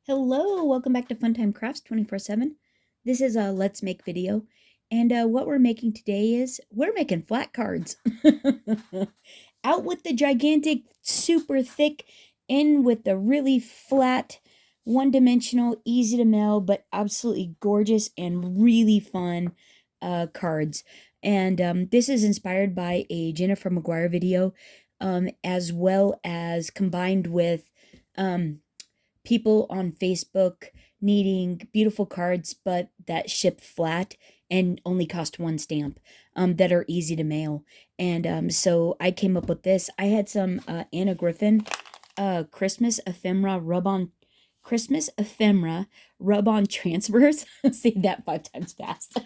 Hello, welcome back to Funtime Crafts 24/7. This is a Let's Make video, and what we're making today is we're making flat cards. Out with the gigantic, super thick, in with the really flat, one-dimensional, easy to mail, but absolutely gorgeous and really fun cards. And this is inspired by a Jennifer McGuire video, as well as combined with people on Facebook needing beautiful cards, but that ship flat and only cost one stamp, that are easy to mail. And so I came up with this. I had some Anna Griffin Christmas ephemera rub-on transfers. Say that 5 times fast.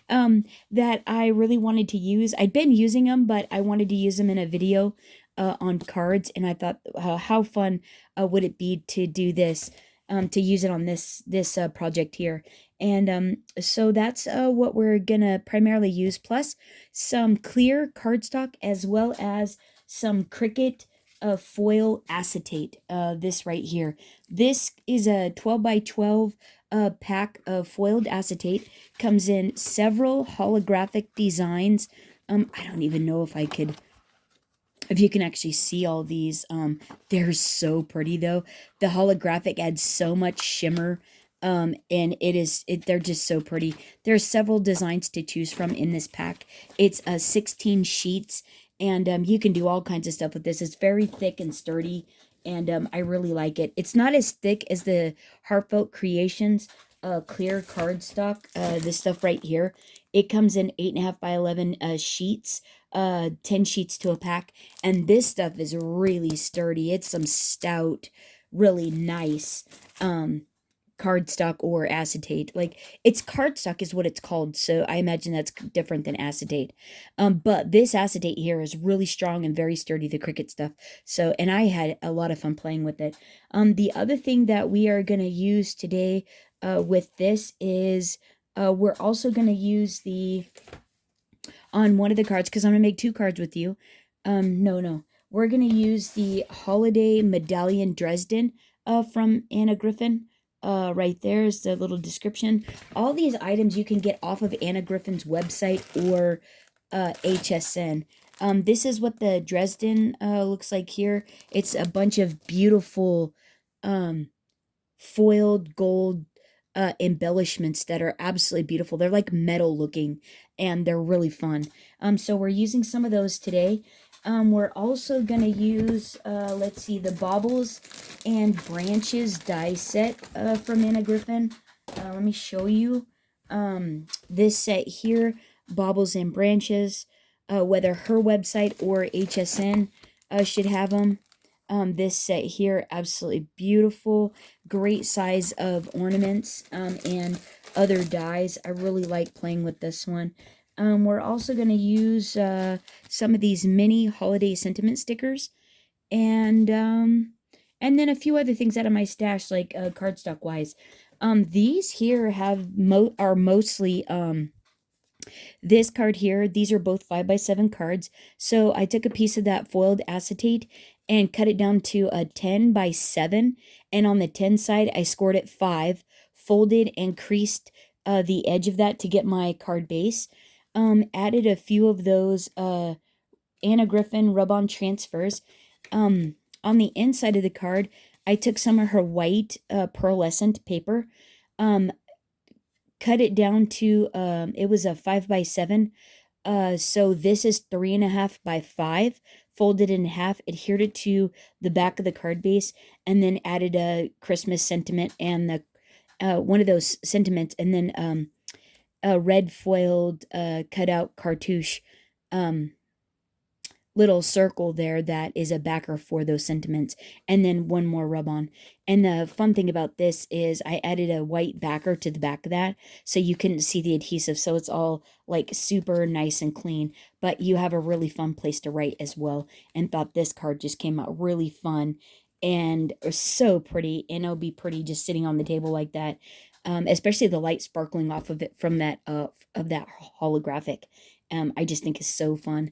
That I really wanted to use. I'd been using them, but I wanted to use them in a video on cards, and I thought, how fun would it be to do this, to use it on this project here. And so that's what we're gonna primarily use, plus some clear cardstock as well as some Cricut foil acetate. This right here. This is a 12 by 12 pack of foiled acetate. Comes in several holographic designs. I don't even know if you can actually see all these. They're so pretty though. The holographic adds so much shimmer. And they're just so pretty. There's several designs to choose from in this pack. It's 16 sheets, and you can do all kinds of stuff with this. It's very thick and sturdy, and I really like it. It's not as thick as the Heartfelt Creations clear cardstock. This stuff right here. It comes in 8.5 by 11 sheets. 10 sheets to a pack, and this stuff is really sturdy. It's some stout, really nice cardstock or acetate. Like, it's cardstock is what it's called, so I imagine that's different than acetate. But this acetate here is really strong and very sturdy, the Cricut stuff. So, and I had a lot of fun playing with it. The other thing that we are going to use today with this is we're also going to use on one of the cards, because I'm going to make two cards with you. No. We're going to use the Holiday Medallion Dresden from Anna Griffin. Right there's the little description. All these items you can get off of Anna Griffin's website or HSN. This is what the Dresden looks like here. It's a bunch of beautiful foiled gold embellishments that are absolutely beautiful. They're like metal looking, and they're really fun. So we're using some of those today. We're also going to use, let's see, the Baubles and Branches die set from Anna Griffin. Let me show you this set here, Baubles and Branches, whether her website or HSN should have them. This set here, absolutely beautiful, great size of ornaments and other dies. I really like playing with this one. We're also going to use some of these mini holiday sentiment stickers, and then a few other things out of my stash, like cardstock wise. These here are mostly this card here. These are both 5x7 cards. So I took a piece of that foiled acetate and cut it down to a 10x7, and on the 10 side I scored it 5, folded and creased the edge of that to get my card base. Added a few of those Anna Griffin rub-on transfers. On the inside of the card, I took some of her white pearlescent paper, cut it down to, it was a 5x7. So this is 3.5 by 5, folded in half, adhered it to the back of the card base, and then added a Christmas sentiment and the one of those sentiments, and then a red foiled cutout cartouche little circle there that is a backer for those sentiments, and then one more rub on. And the fun thing about this is I added a white backer to the back of that, so you couldn't see the adhesive, so it's all like super nice and clean, but you have a really fun place to write as well. And thought this card just came out really fun and so pretty, and it'll be pretty just sitting on the table like that. Especially the light sparkling off of it from that of that holographic. I just think is so fun.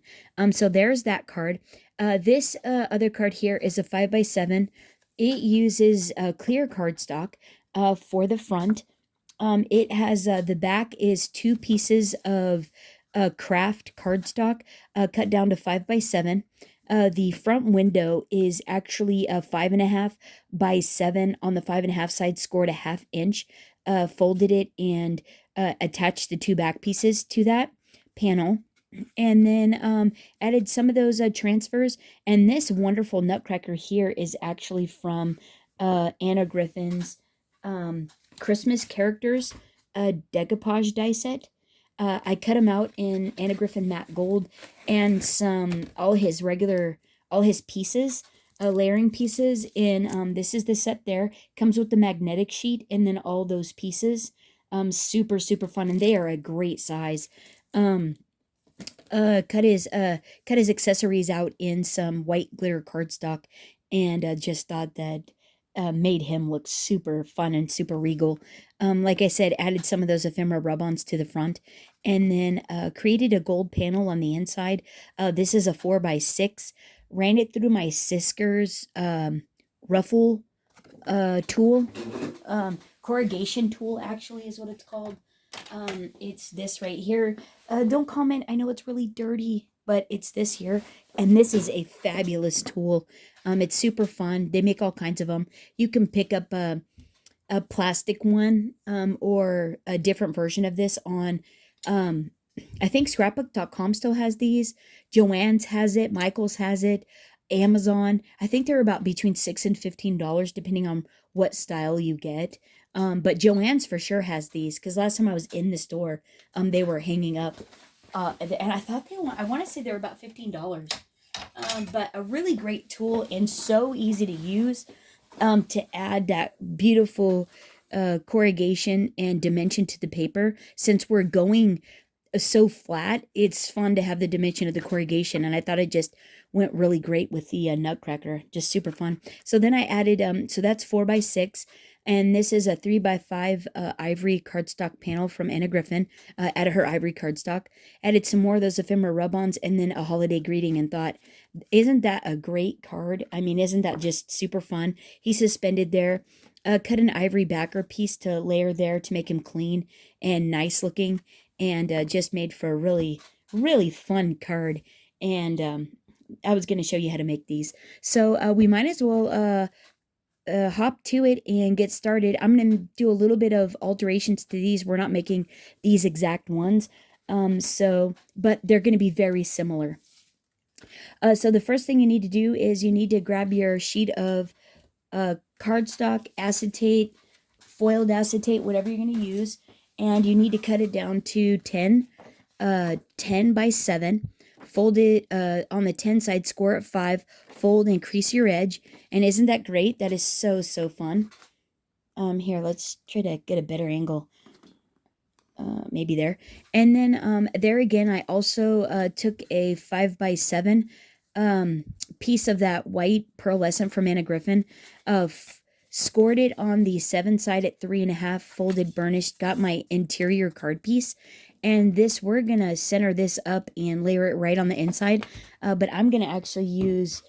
So there's that card. This other card here is a 5x7 It uses clear cardstock for the front. It has the back is two pieces of craft cardstock cut down to 5 by 7. The front window is actually a 5.5 by 7 on the 5.5 side, scored a 1/2 inch, folded it and attached the two back pieces to that panel. And then added some of those transfers. And this wonderful nutcracker here is actually from Anna Griffin's Christmas characters decoupage die set. I cut him out in Anna Griffin matte gold and all his pieces, layering pieces. In this is the set there. Comes with the magnetic sheet and then all those pieces. Super super fun, and they are a great size. Cut his accessories out in some white glitter cardstock, and just thought that made him look super fun and super regal. Like I said, added some of those ephemera rub-ons to the front, and then created a gold panel on the inside. This is a 4x6. Ran it through my Sisker's ruffle tool, corrugation tool actually is what it's called. It's this right here. Don't comment, I know it's really dirty, but it's this here, and this is a fabulous tool. It's super fun. They make all kinds of them. You can pick up a plastic one, or a different version of this on, I think scrapbook.com still has these. Joann's has it. Michael's has it. Amazon. I think they're about between $6 and $15 depending on what style you get. But Joann's for sure has these, because last time I was in the store, they were hanging up. And I thought I want to say they were about $15. But a really great tool and so easy to use, to add that beautiful corrugation and dimension to the paper. Since we're going so flat, it's fun to have the dimension of the corrugation, and I thought it just went really great with the nutcracker. Just super fun. So then I added, so that's 4x6, and this is a 3x5 ivory cardstock panel from Anna Griffin. Added her ivory cardstock, added some more of those ephemera rub-ons, and then a holiday greeting, and thought, isn't that a great card? I mean, isn't that just super fun? He's suspended there. Cut an ivory backer piece to layer there to make him clean and nice looking, and just made for a really, really fun card. And I was going to show you how to make these. So we might as well hop to it and get started. I'm going to do a little bit of alterations to these. We're not making these exact ones, but they're going to be very similar. So the first thing you need to do is you need to grab your sheet of cardstock, acetate, foiled acetate, whatever you're going to use, and you need to cut it down to 10 by 7. Fold it on the 10 side, score it 5, fold and crease your edge. And isn't that great? That is so, so fun. Here, let's try to get a better angle. Maybe there. And then there again, I also took a 5x7 piece of that white pearlescent from Anna Griffin, scored it on the 7 side at 3.5, folded, burnished, got my interior card piece. And this, we're going to center this up and layer it right on the inside. But I'm going to actually use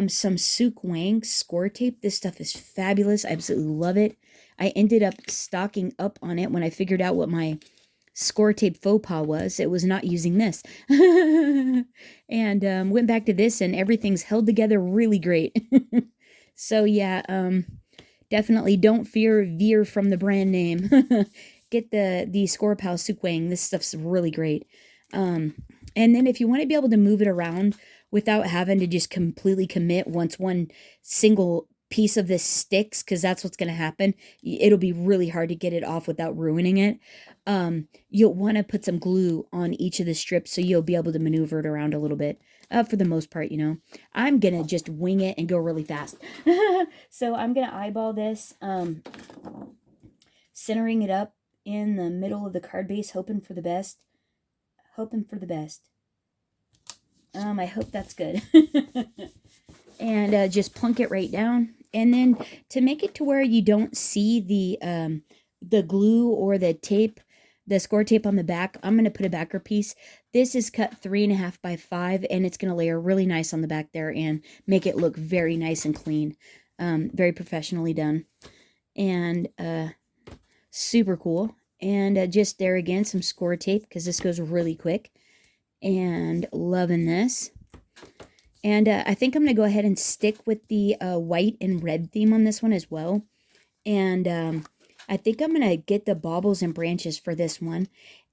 some Sook Wang score tape. This stuff is fabulous. I absolutely love it. I ended up stocking up on it when I figured out what my score tape faux pas was. It was not using this. And went back to this, and everything's held together really great. So yeah, definitely don't veer from the brand name. Get the Score Pal Sook Wang. This stuff's really great. And then if you want to be able to move it around without having to just completely commit once one single piece of this sticks, because that's what's going to happen, it'll be really hard to get it off without ruining it. You'll want to put some glue on each of the strips so you'll be able to maneuver it around a little bit. For the most part, I'm going to just wing it and go really fast. So I'm going to eyeball this, centering it up in the middle of the card base, hoping for the best. I hope that's good. And just plunk it right down. And then to make it to where you don't see the glue or the tape, the score tape on the back, I'm going to put a backer piece. This is cut 3.5 by 5, and it's going to layer really nice on the back there and make it look very nice and clean. Very professionally done. And super cool. And just there again, some score tape, because this goes really quick. And loving this. And I think I'm going to go ahead and stick with the white and red theme on this one as well. And I think I'm going to get the baubles and branches for this one.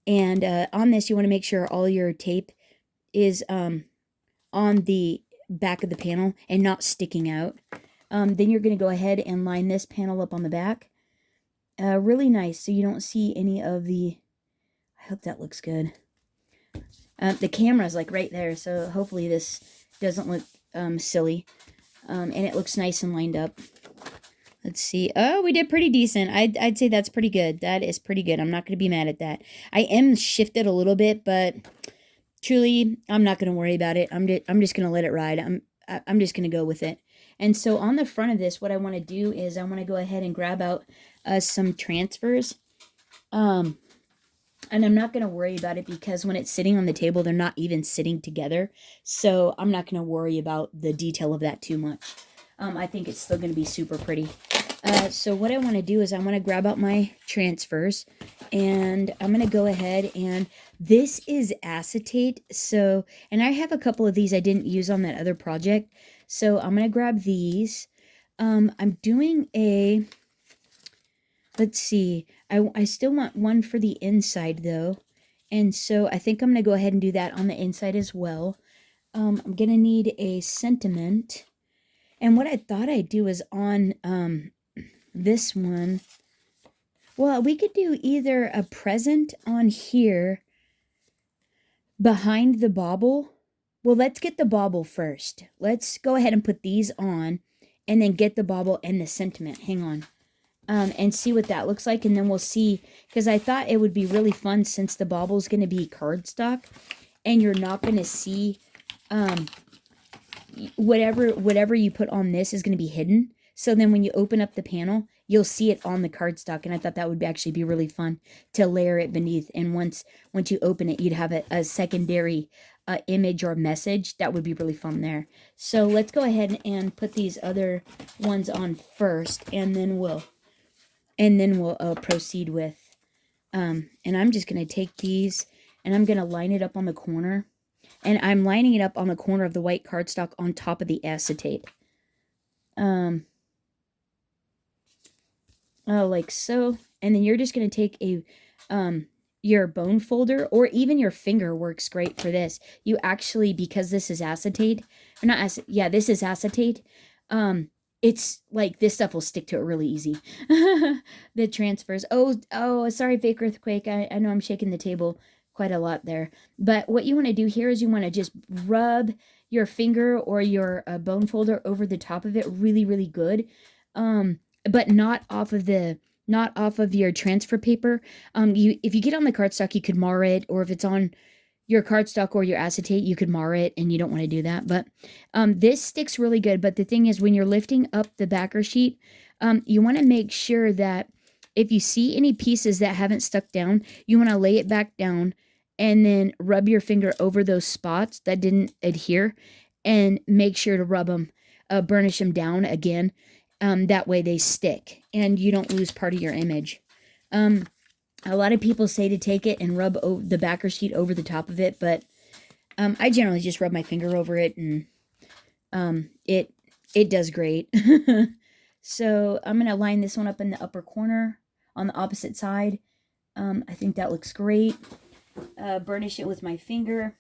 And on this, you want to make sure all your tape is on the back of the panel and not sticking out. Then you're going to go ahead and line this panel up on the back. Really nice, so you don't see any of the... I hope that looks good. The camera's like right there, so hopefully this doesn't look silly. And it looks nice and lined up. Let's see. Oh, we did pretty decent. I'd say that's pretty good. That is pretty good. I'm not going to be mad at that. I am shifted a little bit, but truly, I'm not going to worry about it. I'm just going to let it ride. I'm just going to go with it. And so on the front of this, what I want to do is I want to go ahead and grab out some transfers. And I'm not going to worry about it because when it's sitting on the table, they're not even sitting together. So I'm not going to worry about the detail of that too much. I think it's still going to be super pretty. So what I want to do is I want to grab out my transfers. And I'm going to go ahead and this is acetate. So, and I have a couple of these I didn't use on that other project. So I'm going to grab these. I'm doing a... Let's see, I still want one for the inside, though. And so I think I'm going to go ahead and do that on the inside as well. I'm going to need a sentiment. And what I thought I'd do is on this one. Well, we could do either a present on here behind the bauble. Well, let's get the bauble first. Let's go ahead and put these on and then get the bauble and the sentiment. Hang on. And see what that looks like, and then we'll see, because I thought it would be really fun since the bauble is going to be cardstock, and you're not going to see whatever you put on this is going to be hidden. So then when you open up the panel, you'll see it on the cardstock, and I thought that would actually be really fun to layer it beneath. And once you open it, you'd have a secondary image or message. That would be really fun there. So let's go ahead and put these other ones on first, and then we'll proceed with, and I'm just going to take these, and I'm going to line it up on the corner, and I'm lining it up on the corner of the white cardstock on top of the acetate. Oh, like so, and then you're just going to take a, your bone folder, or even your finger works great for this. You actually, because this is acetate, or not acetate, yeah, this is acetate, it's like this stuff will stick to it really easy. The transfers. Oh, sorry, fake earthquake. I know I'm shaking the table quite a lot there. But what you want to do here is you want to just rub your finger or your bone folder over the top of it really, really good. But not off of your transfer paper. If you get on the cardstock, you could mar it, or if it's on your cardstock or your acetate, you could mar it, and you don't want to do that. But this sticks really good. But the thing is, when you're lifting up the backer sheet, you want to make sure that if you see any pieces that haven't stuck down, you want to lay it back down and then rub your finger over those spots that didn't adhere, and make sure to rub them, burnish them down again. That way they stick and you don't lose part of your image. A lot of people say to take it and rub the backer sheet over the top of it, but I generally just rub my finger over it, and it does great. So I'm going to line this one up in the upper corner on the opposite side. I think that looks great. Burnish it with my finger.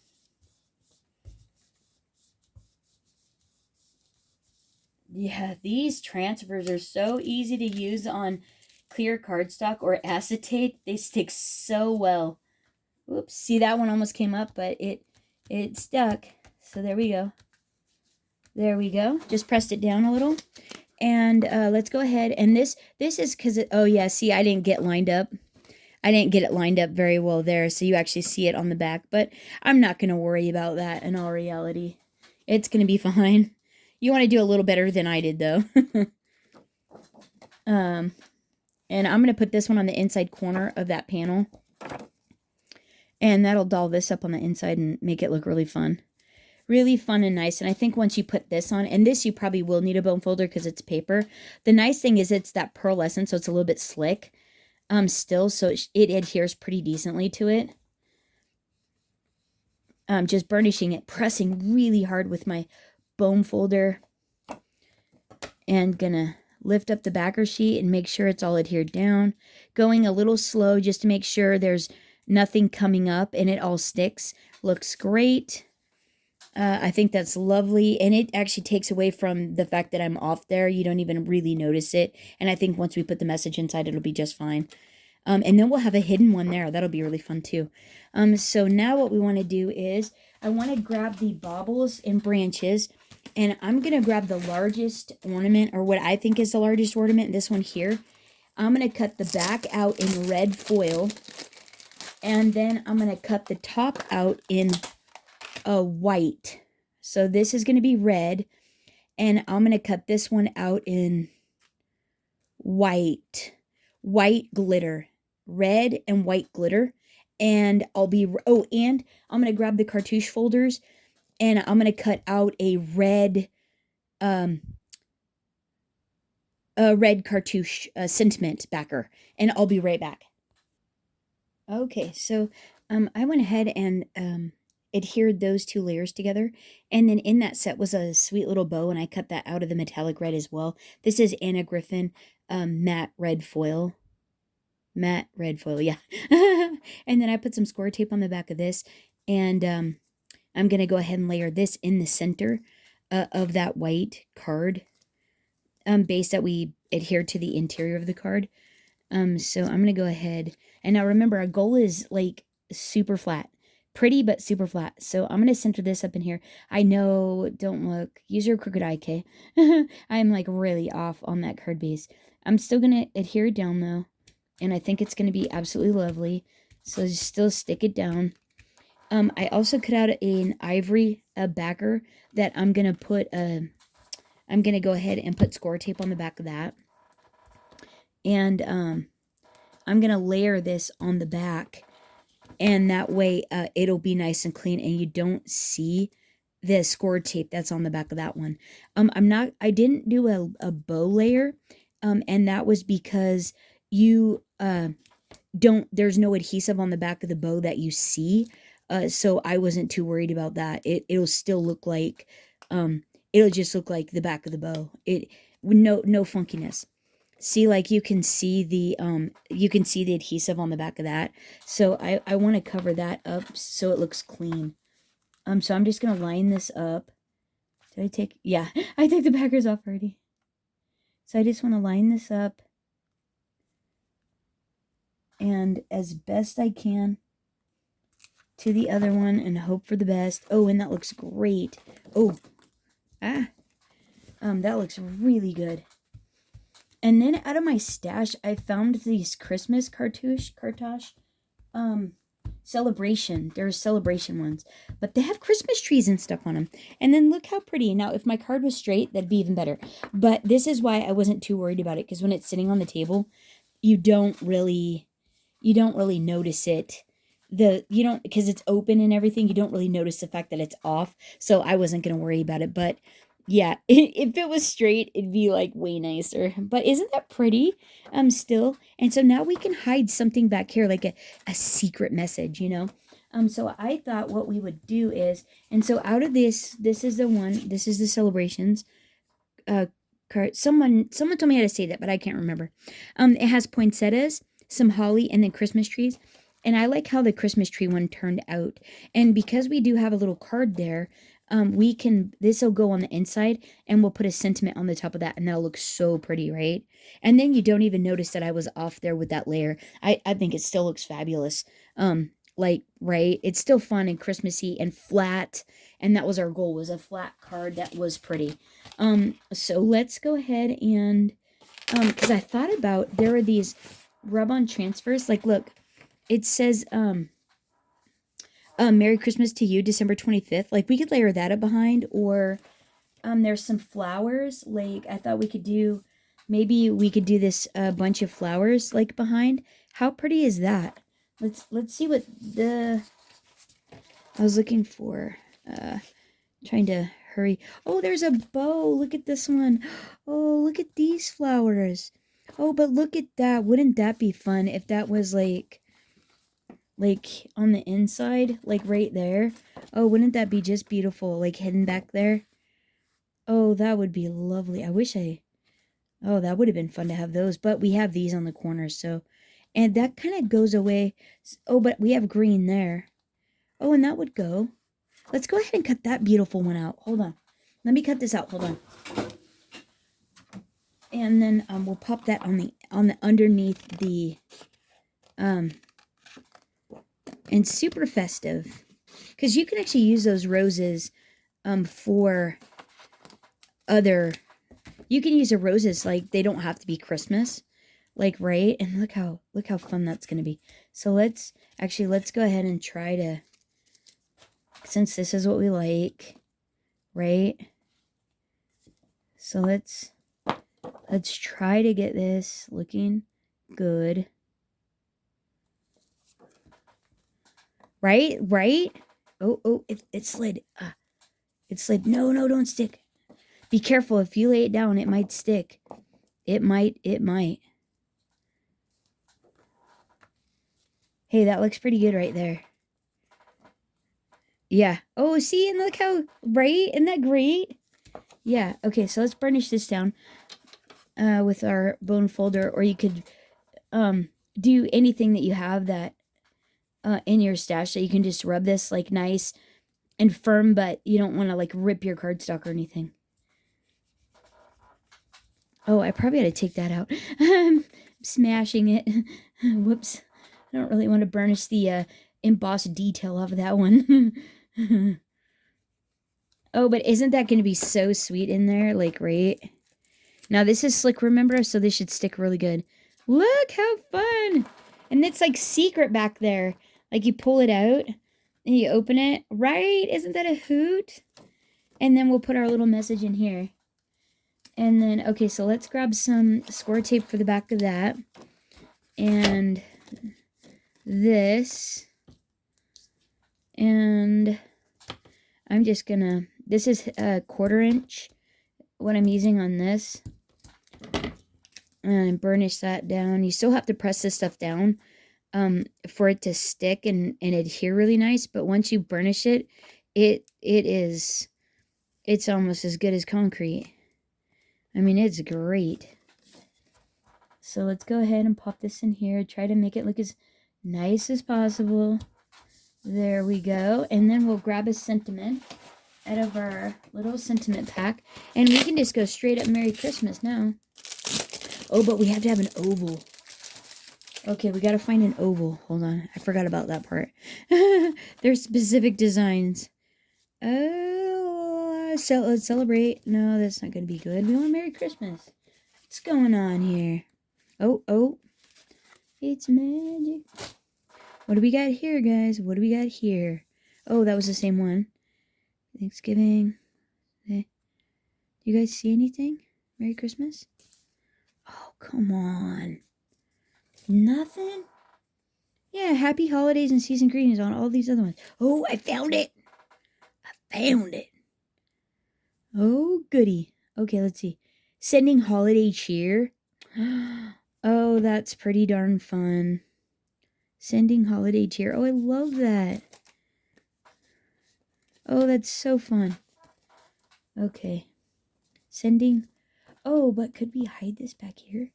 Yeah, these transfers are so easy to use on clear cardstock or acetate. They stick so well. Whoops, see, that one almost came up, but it stuck. So there we go. There we go. Just pressed it down a little. And let's go ahead. And this is because, oh yeah, see, I didn't get lined up. I didn't get it lined up very well there, so you actually see it on the back. But I'm not going to worry about that in all reality. It's going to be fine. You want to do a little better than I did, though. And I'm going to put this one on the inside corner of that panel. And that'll doll this up on the inside and make it look really fun. really fun and nice. And I think once you put this on, and this you probably will need a bone folder because it's paper. The nice thing is it's that pearlescent, so it's a little bit slick still, so it adheres pretty decently to it. Just burnishing it, pressing really hard with my bone folder, and gonna lift up the backer sheet and make sure it's all adhered down. Going a little slow just to make sure there's nothing coming up and it all sticks. Looks great. I think that's lovely, and it actually takes away from the fact that I'm off there. You don't even really notice it, and I think once we put the message inside, it'll be just fine. And then we'll have a hidden one there. That'll be really fun too. So now what we want to do is I want to grab the baubles and branches, and I'm going to grab the largest ornament, or what I think is the largest ornament, this one here. I'm going to cut the back out in red foil, and then I'm going to cut the top out in white. So this is going to be red, and I'm going to cut this one out in white glitter, red and white glitter. And and I'm going to grab the cartouche folders, and I'm going to cut out a red cartouche sentiment backer, and I'll be right back. Okay, so I went ahead and adhered those two layers together, and then in that set was a sweet little bow, and I cut that out of the metallic red as well. This is Anna Griffin matte red foil, yeah. And then I put some score tape on the back of this, and I'm gonna go ahead and layer this in the center of that white card base that we adhered to the interior of the card. So I'm gonna go ahead, and now remember, our goal is like super flat. Pretty, but super flat. So I'm going to center this up in here. I know, don't look. Use your crooked eye, okay? I'm like really off on that card base. I'm still going to adhere it down though. And I think it's going to be absolutely lovely. So just still stick it down. I also cut out an ivory backer that I'm going to put, I'm going to go ahead and put score tape on the back of that. And I'm going to layer this on the back. And that way it'll be nice and clean, and you don't see the score tape that's on the back of that one. I didn't do a bow layer, and that was because you there's no adhesive on the back of the bow that you see. So I wasn't too worried about that. It'll still look like, it'll just look like the back of the bow. No funkiness. See, like you can see the adhesive on the back of that. So I want to cover that up so it looks clean. So I'm just gonna line this up. Did I take? Yeah, I took the backers off already. So I just want to line this up, and as best I can to the other one, and hope for the best. Oh, and that looks great. Oh, that looks really good. And then out of my stash, I found these Christmas cartouche celebration. There's celebration ones, but they have Christmas trees and stuff on them. And then look how pretty. Now, if my card was straight, that'd be even better. But this is why I wasn't too worried about it, because when it's sitting on the table, you don't really notice it. Because it's open and everything, you don't really notice the fact that it's off. So I wasn't going to worry about it. But yeah, if it was straight, it'd be like way nicer. But isn't that pretty? Still. And so now we can hide something back here, like a secret message, So I thought what we would do is, and so out of this is the celebrations card. Someone told me how to say that, but I can't remember. It has poinsettias, some holly, and then Christmas trees. And I like how the Christmas tree one turned out. And because we do have a little card there, this will go on the inside, and we'll put a sentiment on the top of that, and that'll look so pretty, right? And then you don't even notice that I was off there with that layer. I think it still looks fabulous. Right? It's still fun and Christmassy and flat, and that was our goal, was a flat card that was pretty. So let's go ahead and, because I thought about, there are these rub-on transfers, like, look, it says, Merry Christmas to you, December 25th. Like, we could layer that up behind, or there's some flowers. Like, I thought maybe we could do this bunch of flowers, like, behind. How pretty is that? Let's see what I was looking for. Trying to hurry. Oh, there's a bow. Look at this one. Oh, look at these flowers. Oh, but look at that. Wouldn't that be fun if that was like on the inside, like right there? Oh, wouldn't that be just beautiful, like hidden back there? Oh, that would be lovely. Oh, that would have been fun to have those, but we have these on the corners, so, and that kind of goes away. Oh, but we have green there. Oh, and that would go. Let's go ahead and cut that beautiful one out. Hold on. Let me cut this out. Hold on. And then we'll pop that on the underneath the and super festive, because you can actually use those roses for other. You can use the roses, like they don't have to be Christmas, like, right? And look how fun that's gonna be. So let's go ahead and try to, since this is what we like, right? So let's try to get this looking good. Right? Oh, it slid. It slid. No, don't stick. Be careful. If you lay it down, it might stick. It might. Hey, that looks pretty good right there. Yeah. Oh, see, and look how, right? Isn't that great? Yeah. Okay, so let's burnish this down with our bone folder, or you could do anything that you have that in your stash that you can just rub this like nice and firm, but you don't want to like rip your cardstock or anything. Oh, I probably ought to take that out. I'm smashing it. Whoops. I don't really want to burnish the embossed detail of that one. Oh, but isn't that going to be so sweet in there? Like, right? Now, this is slick, remember? So this should stick really good. Look how fun! And it's like secret back there. Like, you pull it out and you open it. Right? Isn't that a hoot? And then we'll put our little message in here. And then, okay, so let's grab some score tape for the back of that. And this. And I'm just gonna, this is a 1/4 inch, what I'm using on this. And burnish that down. You still have to press this stuff down for it to stick and adhere really nice. But once you burnish it, it's almost as good as concrete. I mean, it's great. So let's go ahead and pop this in here. Try to make it look as nice as possible. There we go. And then we'll grab a sentiment out of our little sentiment pack. And we can just go straight up Merry Christmas now. Oh, but we have to have an oval. Okay, we got to find an oval. Hold on. I forgot about that part. There's specific designs. Oh, so let's celebrate. No, that's not going to be good. We want Merry Christmas. What's going on here? Oh. It's magic. What do we got here, guys? What do we got here? Oh, that was the same one. Thanksgiving. Do you guys see anything? Merry Christmas? Oh, come on. Nothing? Yeah, happy holidays and season greetings on all these other ones. Oh, I found it. Oh, goody. Okay, let's see. Sending holiday cheer. Oh, that's pretty darn fun. Sending holiday cheer. Oh, I love that. Oh, that's so fun. Okay. Sending. Oh, but could we hide this back here?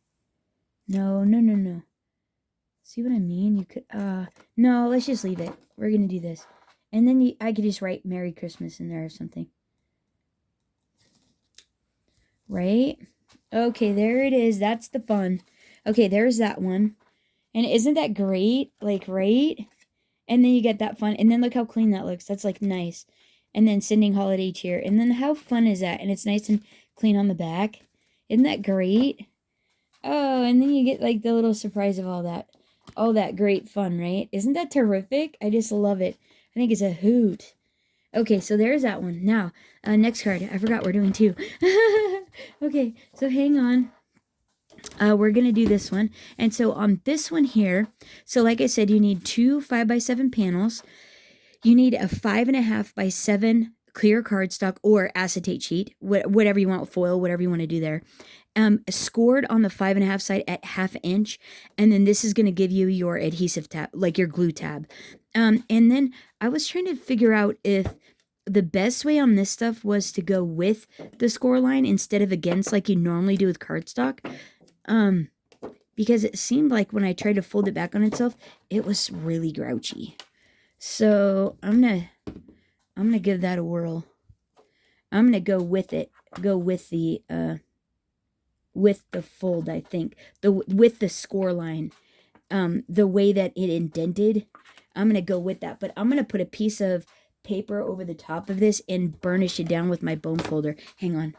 No. See what I mean? You could, no, let's just leave it. We're going to do this. And then I could just write Merry Christmas in there or something. Right? Okay, there it is. That's the fun. Okay, there's that one. And isn't that great? Like, right? And then you get that fun. And then look how clean that looks. That's, like, nice. And then sending holiday cheer. And then how fun is that? And it's nice and clean on the back. Isn't that great? Oh, and then you get, like, the little surprise of all that great fun, right? Isn't that terrific? I just love it. I think it's a hoot. Okay, so there's that one. Now, next card. I forgot we're doing 2. Okay, so hang on. We're going to do this one. And so on this one here, so like I said, you need 2 5x7 panels. You need a 5.5 by 7 clear cardstock or acetate sheet, whatever you want, foil, whatever you want to do there. Scored on the 5.5 side at 1/2 inch, and then this is going to give you your adhesive tab, like your glue tab. And then I was trying to figure out if the best way on this stuff was to go with the score line instead of against like you normally do with cardstock. Because it seemed like when I tried to fold it back on itself, it was really grouchy. So I'm gonna give that a whirl. I'm gonna go with it. Go with the fold, I think. With the score line. The way that it indented. I'm gonna go with that. But I'm gonna put a piece of paper over the top of this and burnish it down with my bone folder. Hang on.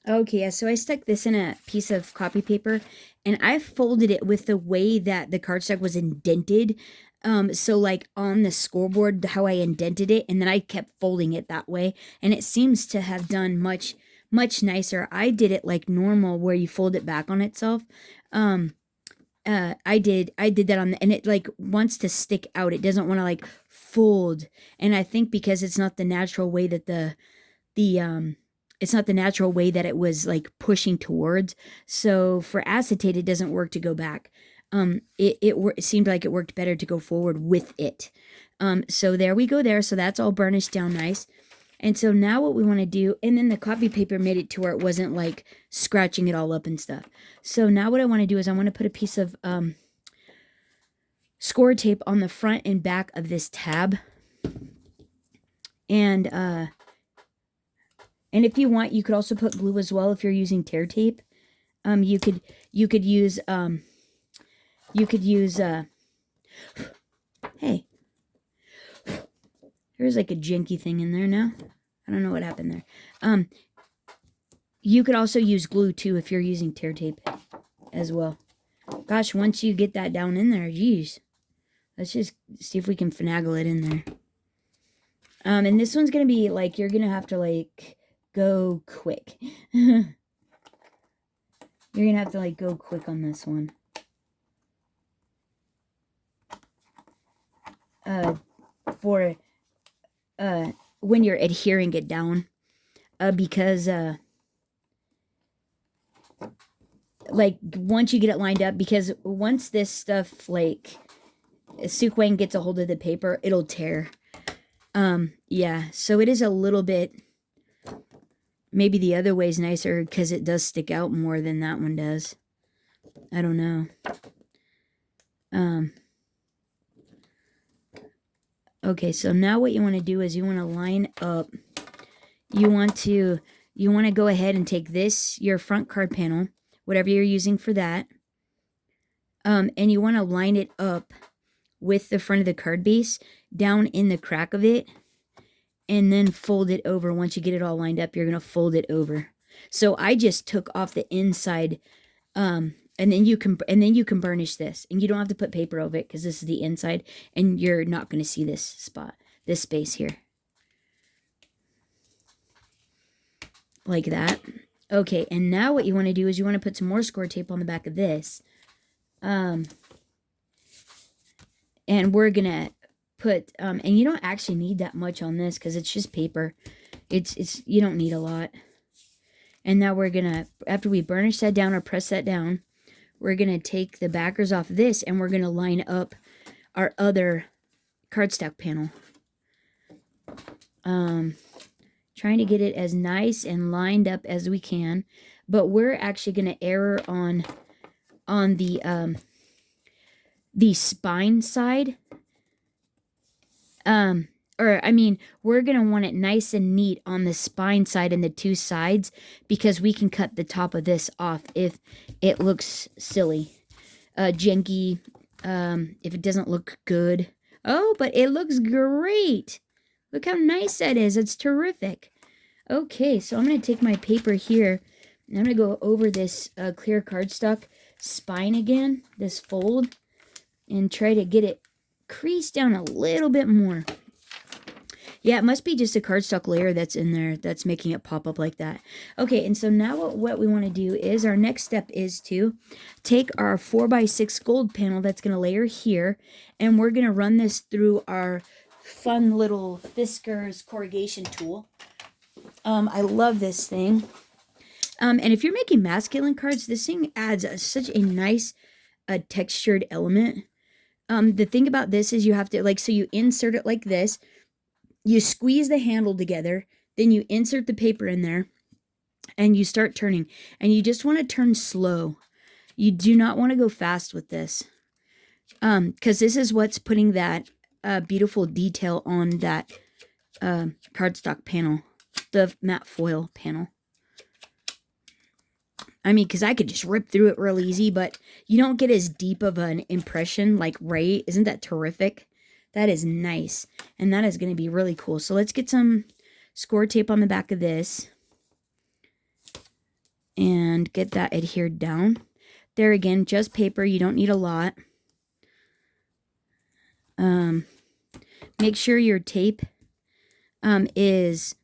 Okay, yeah, so I stuck this in a piece of copy paper, and I folded it with the way that the cardstock was indented. So like on the scoreboard, how I indented it, and then I kept folding it that way, and it seems to have done much nicer. I did it like normal, where you fold it back on itself. I did that on the, and it like wants to stick out. It doesn't want to like fold, and I think because it's not the natural way that it's not the natural way that it was like pushing towards. So for acetate, it doesn't work to go back. It seemed like it worked better to go forward with it. So there we go there. So that's all burnished down nice. And so now what we want to do, and then the copy paper made it to where it wasn't like scratching it all up and stuff. So now what I want to do is I want to put a piece of score tape on the front and back of this tab. And if you want, you could also put glue as well if you're using tear tape. You could use hey, there's like a janky thing in there now. I don't know what happened there. You could also use glue too if you're using tear tape as well. Gosh, once you get that down in there, geez. Let's just see if we can finagle it in there. And this one's going to be like, you're going to have to like go quick. You're going to have to like go quick on this one. For when you're adhering it down. Because like once you get it lined up, because once this stuff like Sukwang gets a hold of the paper, it'll tear. Yeah, so it is a little bit, maybe the other way is nicer because it does stick out more than that one does. I don't know. Okay, so now what you want to do is you want to line up. You want to go ahead and take this, your front card panel, whatever you're using for that, and you want to line it up with the front of the card base down in the crack of it, and then fold it over. Once you get it all lined up, you're going to fold it over. So I just took off the inside, and then you can burnish this, and you don't have to put paper over it because this is the inside, and you're not going to see this spot, this space here. Like that. Okay, and now what you want to do is you want to put some more score tape on the back of this. And we're going to put, and you don't actually need that much on this because it's just paper. You don't need a lot. And now we're going to, after we burnish that down or press that down, we're going to take the backers off this and we're going to line up our other cardstock panel. Trying to get it as nice and lined up as we can, but we're actually going to error on the spine side. We're going to want it nice and neat on the spine side and the two sides because we can cut the top of this off if it looks silly, janky, if it doesn't look good. Oh, but it looks great. Look how nice that is. It's terrific. Okay, so I'm going to take my paper here, and I'm going to go over this clear cardstock spine again, this fold, and try to get it creased down a little bit more. Yeah, it must be just a cardstock layer that's in there that's making it pop up like that. Okay, and so now what we want to do is our next step is to take our 4x6 gold panel that's going to layer here, and we're going to run this through our fun little Fiskars corrugation tool. I love this thing. And if you're making masculine cards, this thing adds such a nice textured element. The thing about this is you have to, like, so you insert it like this. You squeeze the handle together. Then you insert the paper in there. And you start turning. And you just want to turn slow. You do not want to go fast with this. Because this is what's putting that beautiful detail on that cardstock panel. The matte foil panel. I mean, because I could just rip through it real easy, but you don't get as deep of an impression, like, right? Isn't that terrific? That is nice. And that is going to be really cool. So let's get some score tape on the back of this. And get that adhered down. There again, just paper. You don't need a lot. Make sure your tape is...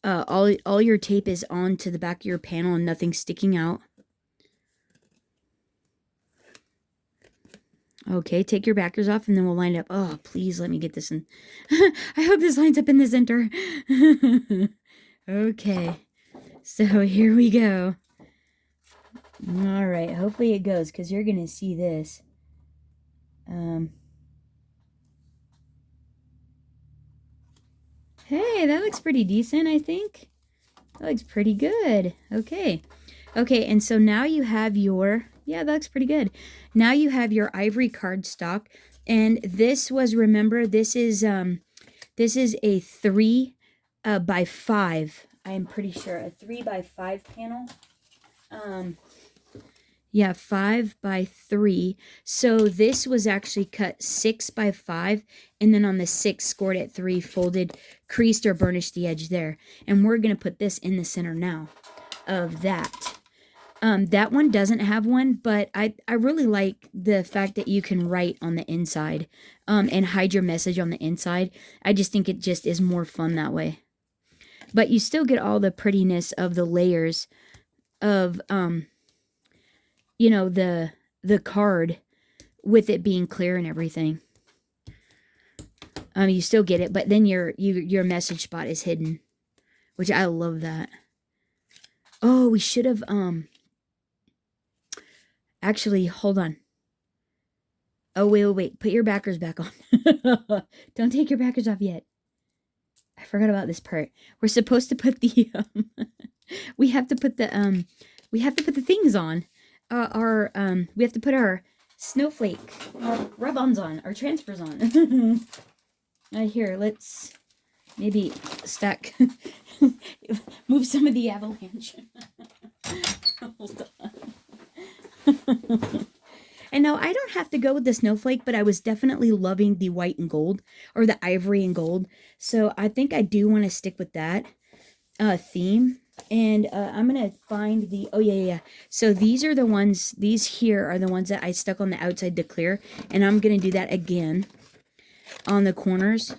all your tape is on to the back of your panel and nothing's sticking out. Okay, take your backers off and then we'll line it up. Oh, please let me get this in. I hope this lines up in the center. Okay, so here we go. All right, hopefully it goes because you're going to see this. Hey, that looks pretty decent, I think. That looks pretty good. Okay. Okay, and so now you have your... Yeah, that looks pretty good. Now you have your ivory cardstock. And this was, remember, this is a 3 by 5. I'm pretty sure. A 3 by 5 panel. Yeah, 5 by 3. So this was actually cut 6 by 5. And then on the 6, scored at 3, folded, creased or burnished the edge there. And we're going to put this in the center now of that. That one doesn't have one, but I really like the fact that you can write on the inside and hide your message on the inside. I just think it just is more fun that way. But you still get all the prettiness of the layers of... you know, the card with it being clear and everything. You still get it, but then your message spot is hidden, which I love that. Oh, we should have, actually, hold on. Oh, wait. Put your backers back on. Don't take your backers off yet. I forgot about this part. We're supposed to put the, we have to put the things on. We have to put our snowflake rub-ons on, our transfers on. Here, let's maybe stack, move some of the avalanche. Hold on. And no, I don't have to go with the snowflake, but I was definitely loving the white and gold, or the ivory and gold. So I think I do want to stick with that theme. And I'm going to find the... Oh, yeah. So these are the ones... These here are the ones that I stuck on the outside to clear. And I'm going to do that again on the corners.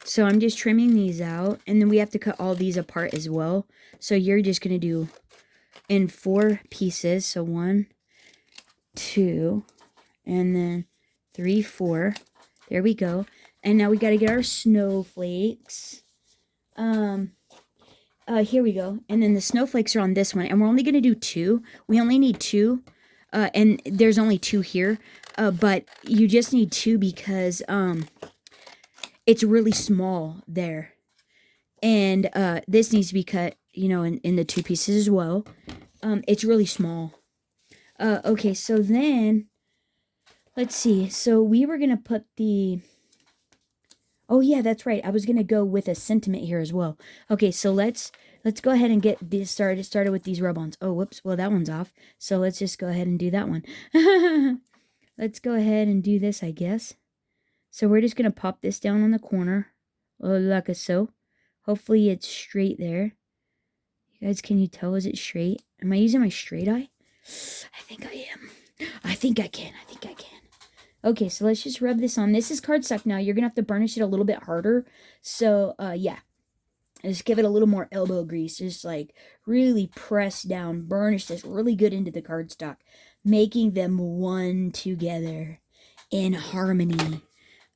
So I'm just trimming these out. And then we have to cut all these apart as well. So you're just going to do in 4 pieces. So 1, 2, and then 3, 4. There we go. And now we got to get our snowflakes. Here we go. And then the snowflakes are on this one. And we're only going to do 2. We only need 2. And there's only 2 here. But you just need 2 because it's really small there. And this needs to be cut, you know, in the 2 pieces as well. It's really small. Okay, so then, let's see. So we were going to put the... Oh, yeah, that's right. I was going to go with a sentiment here as well. Okay, so let's go ahead and get this started with these rub-ons. Oh, whoops. Well, that one's off. So let's just go ahead and do that one. Let's go ahead and do this, I guess. So we're just going to pop this down on the corner. Like so. Hopefully it's straight there. You guys, can you tell? Is it straight? Am I using my straight eye? I think I am. I think I can. Okay, so let's just rub this on. This is cardstock now. You're going to have to burnish it a little bit harder. So, yeah. Just give it a little more elbow grease. Just, like, really press down. Burnish this really good into the cardstock. Making them one together in harmony.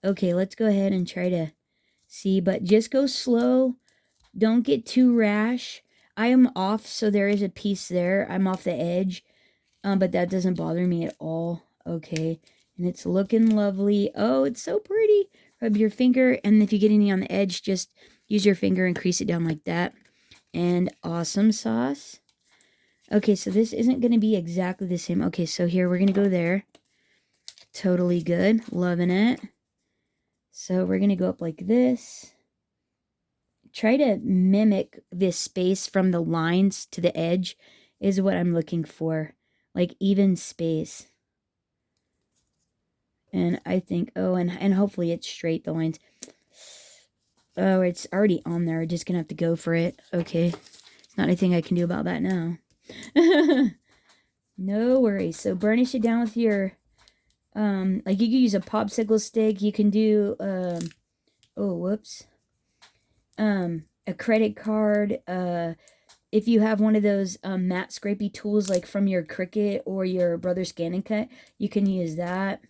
Okay, let's go ahead and try to see, but just go slow. Don't get too rash. I am off, so there is a piece there. I'm off the edge, but that doesn't bother me at all. Okay, and it's looking lovely. Oh, it's so pretty. Rub your finger, and if you get any on the edge, just use your finger and crease it down like that. And awesome sauce. Okay, so this isn't going to be exactly the same. Okay, so here we're going to go there. Totally good. Loving it. So we're going to go up like this. Try to mimic this space from the lines to the edge is what I'm looking for. Like even space. And I think, oh, and hopefully it's straight, the lines. Oh, it's already on there. We're just going to have to go for it. Okay. It's not anything I can do about that now. No worries. So burnish it down with your, like you can use a popsicle stick. You can do, oh, whoops. A credit card. If you have one of those matte scrapey tools like from your Cricut or your Brother Scan and Cut, you can use that.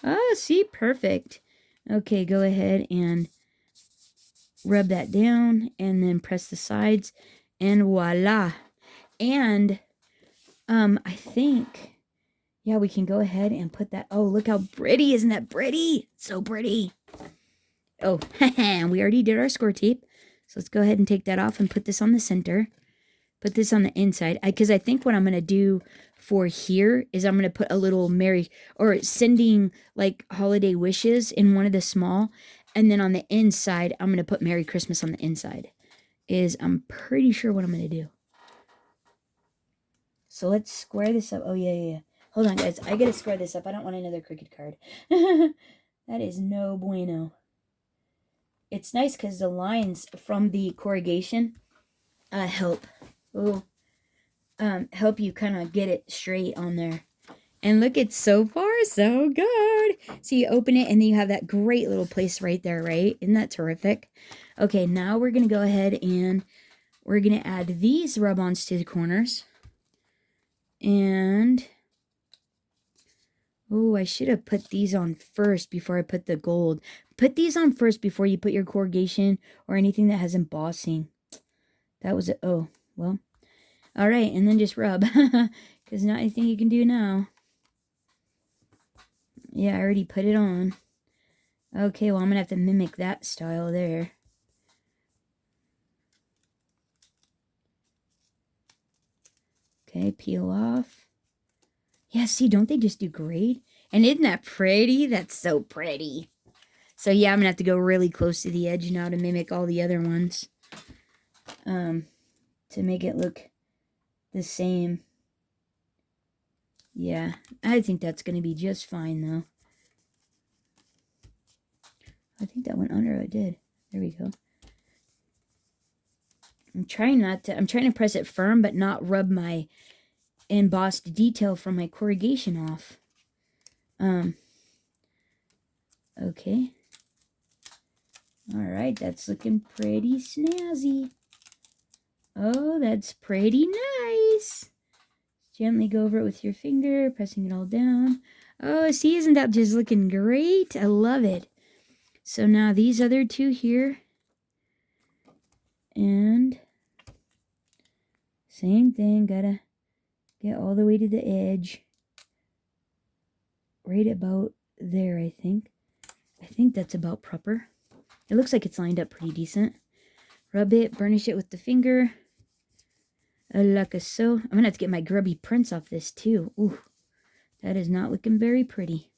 Oh, see, perfect. Okay, go ahead and rub that down and then press the sides and voila. And I think, yeah, we can go ahead and put that. Oh, look how pretty. Isn't that pretty? So pretty. Oh, we already did our score tape. So let's go ahead and take that off and put this on the center. Put this on the inside. Because I think what I'm going to do for here is I'm going to put a little sending like holiday wishes in one of the small. And then on the inside, I'm going to put Merry Christmas on the inside. I'm pretty sure what I'm going to do. So let's square this up. Oh, yeah. Hold on, guys. I got to square this up. I don't want another Cricut card. That is no bueno. It's nice because the lines from the corrugation help. Oh, help you kind of get it straight on there. And look, it's so far so good. So you open it and then you have that great little place right there, right? Isn't that terrific? Okay, now we're going to go ahead and we're going to add these rub-ons to the corners. And, oh, I should have put these on first before I put the gold. Put these on first before you put your corrugation or anything that has embossing. That was it. Oh, well. All right, and then just rub. Because not anything you can do now. Yeah, I already put it on. Okay, well, I'm going to have to mimic that style there. Okay, peel off. Yeah, see, don't they just do great? And isn't that pretty? That's so pretty. So, yeah, I'm going to have to go really close to the edge now to mimic all the other ones. To make it look the same. Yeah, I think that's going to be just fine, though. I think that went under. It did. There we go. I'm trying to press it firm, but not rub my embossed detail from my corrugation off. Okay. All right, that's looking pretty snazzy. Oh, that's pretty nice. Gently go over it with your finger, pressing it all down. Oh, see, isn't that just looking great? I love it. So now these other two here. And same thing, gotta get all the way to the edge. Right about there, I think. I think that's about proper. It looks like it's lined up pretty decent. Rub it, burnish it with the finger. Like so. I'm going to have to get my grubby prints off this too. Ooh, that is not looking very pretty.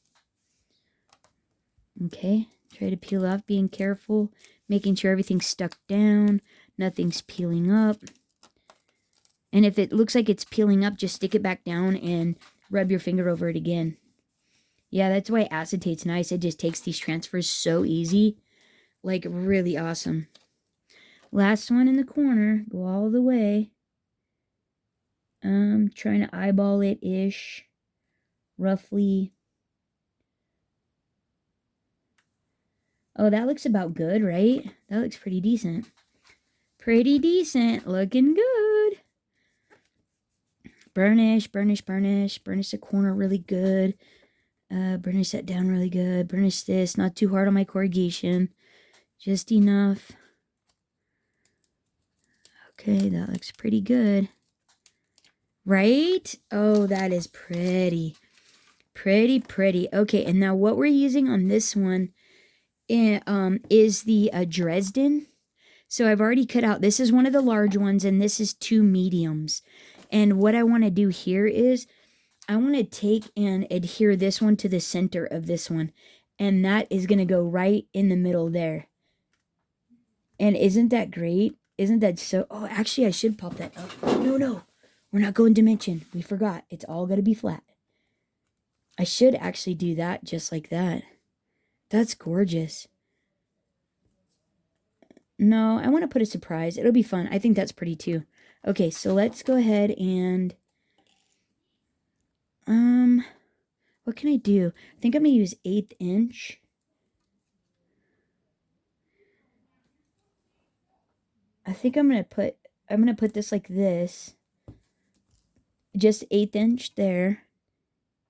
Okay, try to peel off, being careful. Making sure everything's stuck down. Nothing's peeling up. And if it looks like it's peeling up, just stick it back down and rub your finger over it again. Yeah, that's why acetate's nice. It just takes these transfers so easy. Like, really awesome. Last one in the corner. Go all the way. Trying to eyeball it-ish. Roughly. Oh, that looks about good, right? That looks pretty decent. Pretty decent. Looking good. Burnish, burnish, burnish. Burnish the corner really good. Burnish that down really good. Burnish this. Not too hard on my corrugation. Just enough. Okay, that looks pretty good. Right? Oh, that is pretty. Pretty, pretty. Okay, and now what we're using on this one is the Dresden. So I've already cut out, this is one of the large ones, and this is 2 mediums. And what I want to do here is, I want to take and adhere this one to the center of this one. And that is going to go right in the middle there. And isn't that great? Isn't that so? Oh, actually, I should pop that up. No. We're not going dimension. We forgot. It's all going to be flat. I should actually do that just like that. That's gorgeous. No, I want to put a surprise. It'll be fun. I think that's pretty too. Okay, so let's go ahead and... what can I do? I think I'm going to use 1/8 inch. I think I'm going to put this like this. Just 1/8 inch there.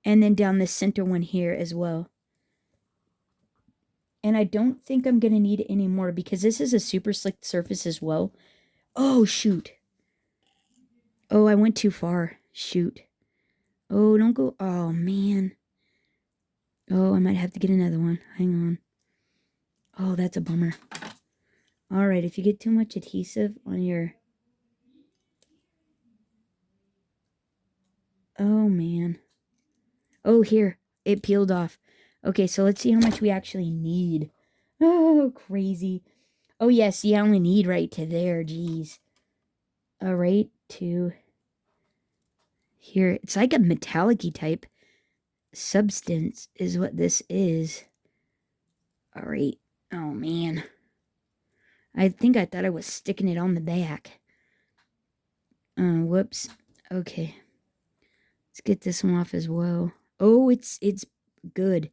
And then down the center one here as well. And I don't think I'm going to need any more because this is a super slick surface as well. Oh, shoot. Oh, I went too far. Shoot. Oh, don't go. Oh, man. Oh, I might have to get another one. Hang on. Oh, that's a bummer. All right, if you get too much adhesive on your... Oh, man. Oh, here. It peeled off. Okay, so let's see how much we actually need. Oh, crazy. Oh, yeah, see, I only need right to there. Jeez. All right, to here. It's like a metallic-y type substance is what this is. All right. Oh, man. I think I thought I was sticking it on the back. Whoops. Okay. Let's get this one off as well. Oh, it's good.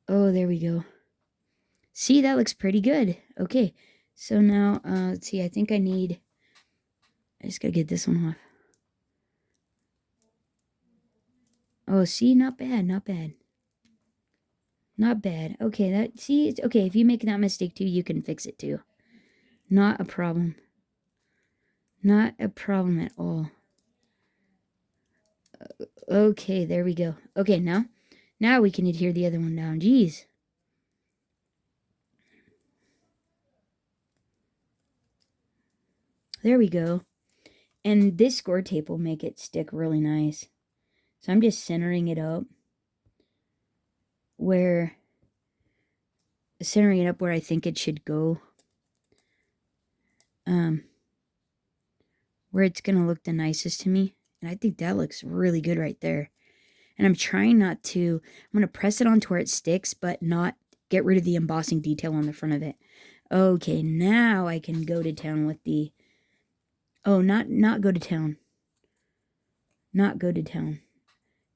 Oh, there we go. See, that looks pretty good. Okay. So now, let's see. I think I just gotta get this one off. Oh, see, not bad, not bad. Not bad. Okay, see, it's okay. If you make that mistake too, you can fix it too. Not a problem. Not a problem at all. Okay, there we go. Okay, now we can adhere the other one down. Jeez. There we go. And this score tape will make it stick really nice. So I'm just centering it up where I think it should go. Where it's going to look the nicest to me. And I think that looks really good right there. And I'm trying not to, I'm going to press it onto where it sticks, but not get rid of the embossing detail on the front of it. Okay, now I can go to town with the, oh, not go to town. Not go to town.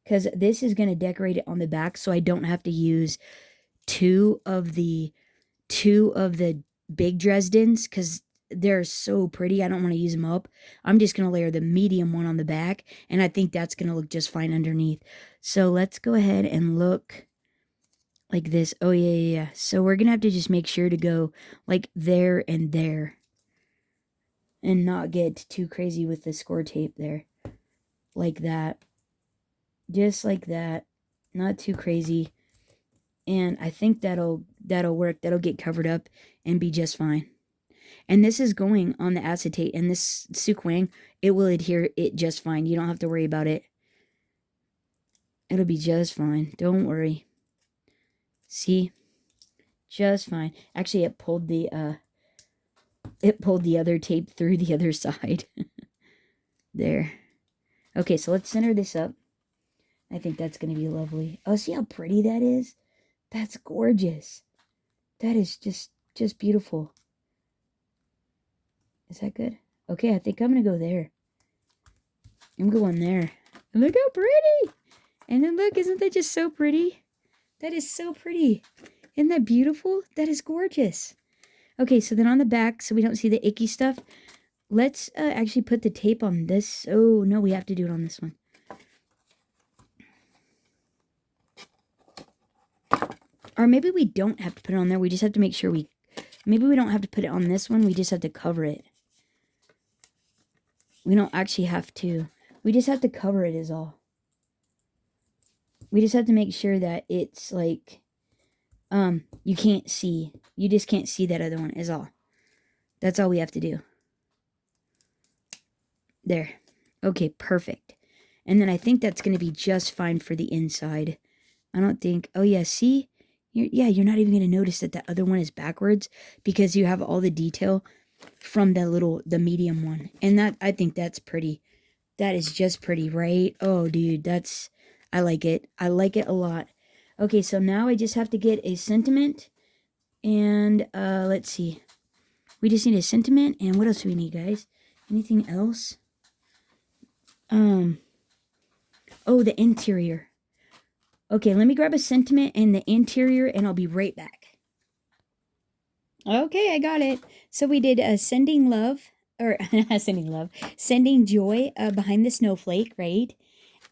Because this is going to decorate it on the back, so I don't have to use two of the big Dresdens, because they're so pretty. I don't want to use them up. I'm just going to layer the medium one on the back, and I think that's going to look just fine underneath. So let's go ahead and look like this. Oh, yeah. So we're going to have to just make sure to go like there and there and not get too crazy with the score tape there. Like that. Just like that. Not too crazy. And I think that'll work. That'll get covered up and be just fine. And this is going on the acetate, and this Sukwang, it will adhere it just fine. You don't have to worry about it. It'll be just fine. Don't worry. See? Just fine. Actually, it pulled the other tape through the other side. There. Okay, so let's center this up. I think that's going to be lovely. Oh, see how pretty that is? That's gorgeous. That is just beautiful. Is that good? Okay, I think I'm going to go there. I'm going there. And look how pretty. And then look, isn't that just so pretty? That is so pretty. Isn't that beautiful? That is gorgeous. Okay, so then on the back, so we don't see the icky stuff, let's actually put the tape on this. Oh, no, we have to do it on this one. Or maybe we don't have to put it on there. We just have to make sure maybe we don't have to put it on this one. We just have to cover it. We don't actually have to. We just have to cover it is all. We just have to make sure that it's like, you can't see. You just can't see that other one is all. That's all we have to do. There. Okay, perfect. And then I think that's going to be just fine for the inside. I don't think... Oh, yeah, see? You're not even going to notice that the other one is backwards because you have all the detail from the medium one. And I think that's pretty. That is just pretty, right? Oh, dude, I like it. I like it a lot. Okay, so now I just have to get a sentiment. And, let's see. We just need a sentiment. And what else do we need, guys? Anything else? Oh, the interior. Okay, let me grab a sentiment and the interior, and I'll be right back. Okay, I got it. So we did sending love, or sending love, sending joy behind the snowflake, right?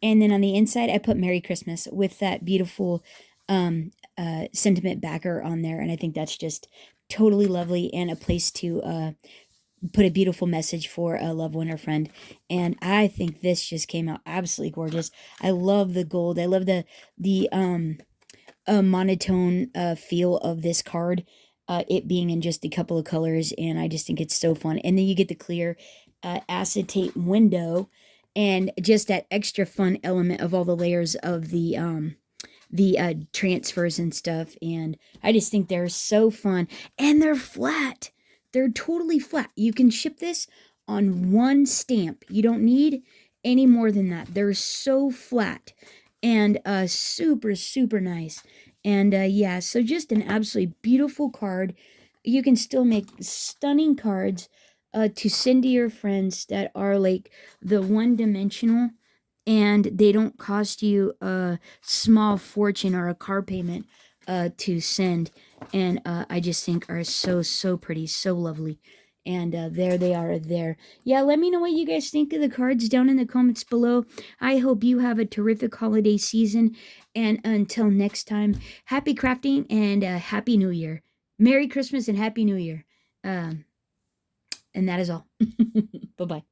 And then on the inside, I put Merry Christmas with that beautiful sentiment backer on there. And I think that's just totally lovely and a place to put a beautiful message for a loved one or friend. And I think this just came out absolutely gorgeous. I love the gold. I love the monotone feel of this card, it being in just a couple of colors, and I just think it's so fun. And then you get the clear acetate window and just that extra fun element of all the layers of the transfers and stuff. And I just think they're so fun, and they're flat. They're totally flat. You can ship this on one stamp. You don't need any more than that. They're so flat and super, super nice. And yeah, so just an absolutely beautiful card. You can still make stunning cards to send to your friends that are like the one-dimensional, and they don't cost you a small fortune or a car payment to send. And I just think are so, so pretty, so lovely. And there they are there. Yeah, let me know what you guys think of the cards down in the comments below. I hope you have a terrific holiday season. And until next time, happy crafting and Happy New Year. Merry Christmas and Happy New Year. And that is all. Bye-bye.